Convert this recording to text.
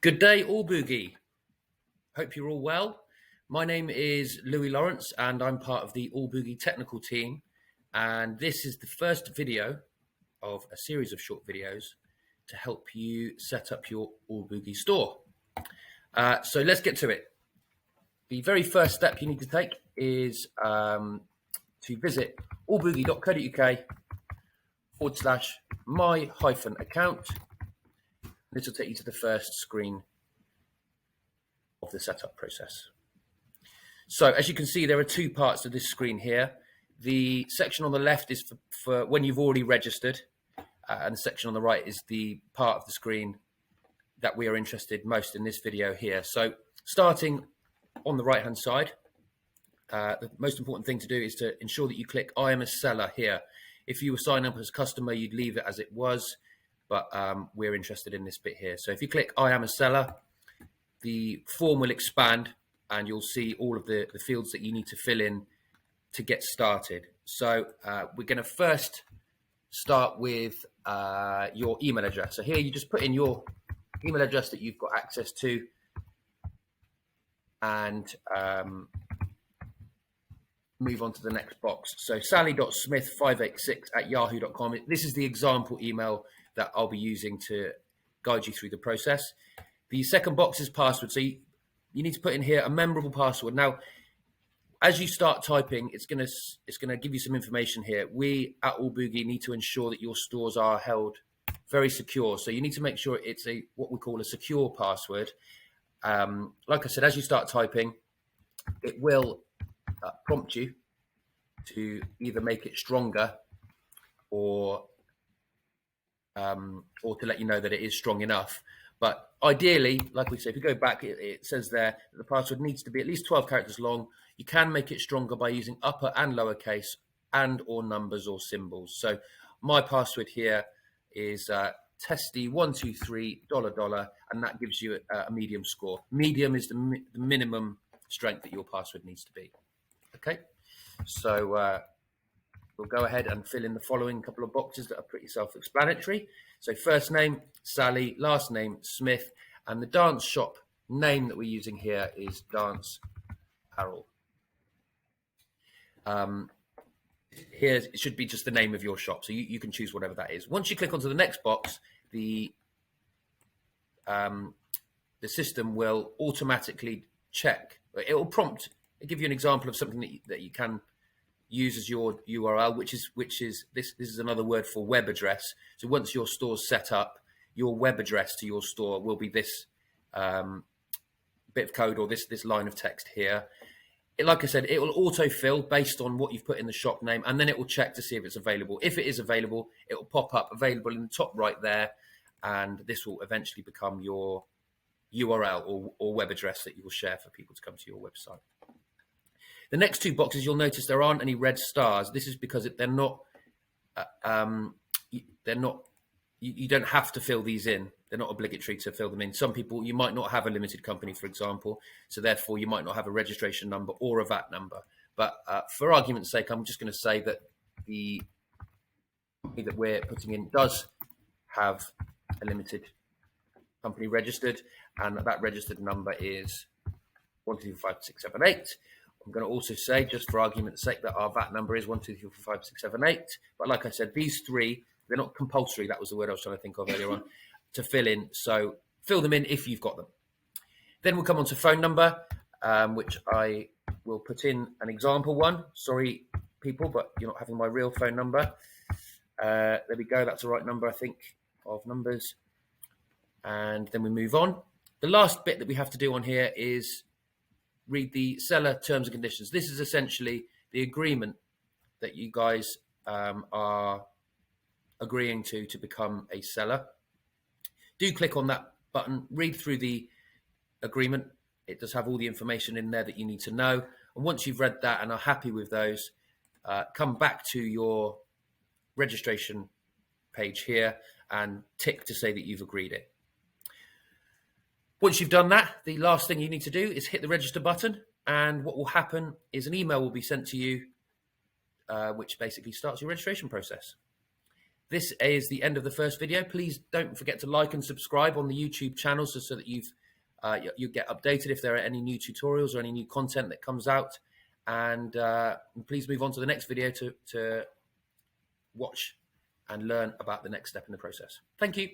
Good day, All Boogie. Hope you're all well. My name is Louis Lawrence, and I'm part of the All Boogie technical team. And this is the first video of a series of short videos to help you set up your All Boogie store. So let's get to it. The very first step you need to take is to visit allboogie.co.uk/my-account. This will take you to the first screen of the setup process. So as you can see, there are two parts to this screen here. The section on the left is for when you've already registered, and the section on the right is the part of the screen that we are interested most in this video here. So starting on the right hand side, the most important thing to do is to ensure that you click I am a seller here. If you were signing up as a customer, you'd leave it as it was, but we're interested in this bit here. So if you click I am a seller, the form will expand and you'll see all of the fields that you need to fill in to get started. So we're going to first start with your email address. So here you just put in your email address that you've got access to, and move on to the next box. So sally.smith586@yahoo.com. This is the example email that I'll be using to guide you through the process. The second box is password. So you need to put in here a memorable password. Now, as you start typing, it's gonna give you some information here. We at All Boogie need to ensure that your stores are held very secure. So you need to make sure it's what we call a secure password. Like I said, as you start typing, it will prompt you to either make it stronger or to let you know that it is strong enough. But ideally, like we say, if you go back, it says there that the password needs to be at least 12 characters long. You can make it stronger by using upper and lowercase and or numbers or symbols. So my password here is testy123 $, and that gives you a medium score. Medium is the minimum strength that your password needs to be. Okay, so we'll go ahead and fill in the following couple of boxes that are pretty self-explanatory. So first name, Sally, last name, Smith, and the dance shop name that we're using here is Dance Apparel. Here it should be just the name of your shop, so you can choose whatever that is. Once you click onto the next box, the system will automatically check. It will prompt. It'll give you an example of something that you can use as your URL, which is this is another word for web address. So once your store's set up, your web address to your store will be this bit of code or this line of text here. Like I said, it will autofill based on what you've put in the shop name, and then it will check to see if it's available. If it is available, it will pop up available in the top right there, and this will eventually become your URL or web address that you will share for people to come to your website. The next two boxes, you'll notice there aren't any red stars. This is because they're not. You don't have to fill these in. They're not obligatory to fill them in. Some people, you might not have a limited company, for example, so therefore you might not have a registration number or a VAT number. But for argument's sake, I'm just going to say that the company that we're putting in does have a limited company registered, and that registered number is 1234678. I'm going to also say, just for argument's sake, that our VAT number is 1234678. But like I said, these three, they're not compulsory. That was the word I was trying to think of earlier on, to fill in. So fill them in if you've got them. Then we'll come on to phone number, which I will put in an example one. Sorry, people, but you're not having my real phone number. There we go. That's the right number, I think, of numbers. And then we move on. The last bit that we have to do on here is read the seller terms and conditions. This is essentially the agreement that you guys are agreeing to become a seller. Do click on that button, read through the agreement. It does have all the information in there that you need to know. And once you've read that and are happy with those, come back to your registration page here and tick to say that you've agreed it. Once you've done that, the last thing you need to do is hit the register button, and what will happen is an email will be sent to you, which basically starts your registration process. this is the end of the first video. Please don't forget to like and subscribe on the YouTube channel so that you get updated if there are any new tutorials or any new content that comes out. And please move on to the next video to watch and learn about the next step in the process. Thank you.